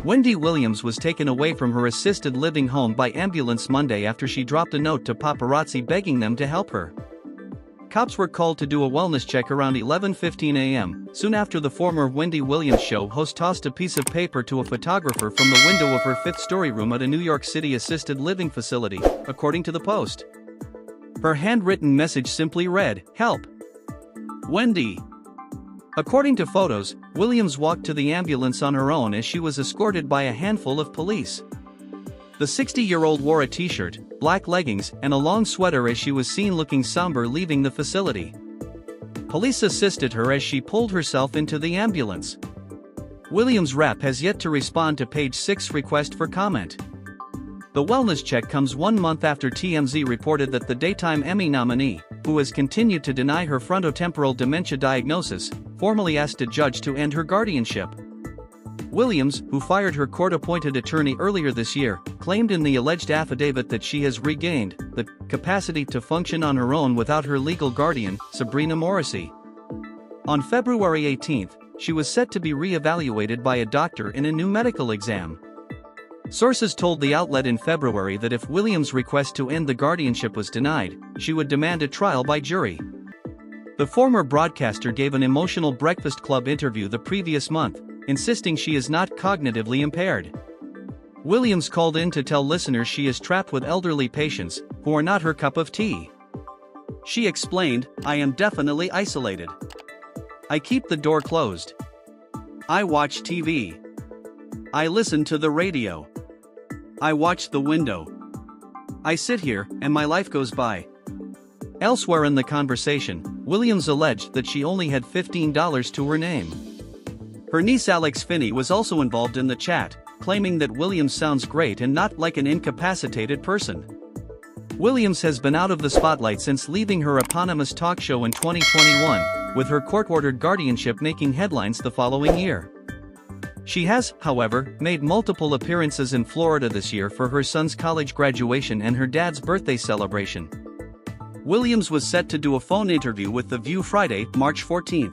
Wendy Williams was taken away from her assisted living home by ambulance Monday after she dropped a note to paparazzi begging them to help her. Cops were called to do a wellness check around 11:15 a.m., soon after the former Wendy Williams Show host tossed a piece of paper to a photographer from the window of her fifth-story room at a New York City assisted living facility, according to the Post. Her handwritten message simply read, "Help. Wendy." According to photos, Williams walked to the ambulance on her own as she was escorted by a handful of police. The 60-year-old wore a t-shirt, black leggings, and a long sweater as she was seen looking somber leaving the facility. Police assisted her as she pulled herself into the ambulance. Williams' rep has yet to respond to Page 6's request for comment. The wellness check comes 1 month after TMZ reported that the daytime Emmy nominee, who has continued to deny her frontotemporal dementia diagnosis, formally asked a judge to end her guardianship. Williams, who fired her court-appointed attorney earlier this year, claimed in the alleged affidavit that she has regained the capacity to function on her own without her legal guardian, Sabrina Morrissey. On February 18, she was set to be re-evaluated by a doctor in a new medical exam. Sources told the outlet in February that if Williams' request to end the guardianship was denied, she would demand a trial by jury. The former broadcaster gave an emotional Breakfast Club interview the previous month, insisting she is not cognitively impaired. Williams called in to tell listeners she is trapped with elderly patients, who are not her cup of tea. She explained, "I am definitely isolated. I keep the door closed. I watch TV. I listen to the radio. I watch the window. I sit here, and my life goes by." Elsewhere in the conversation, Williams alleged that she only had $15 to her name. Her niece Alex Finney was also involved in the chat, claiming that Williams sounds great and not like an incapacitated person. Williams has been out of the spotlight since leaving her eponymous talk show in 2021, with her court-ordered guardianship making headlines the following year. She has, however, made multiple appearances in Florida this year for her son's college graduation and her dad's birthday celebration. Williams was set to do a phone interview with The View Friday, March 14.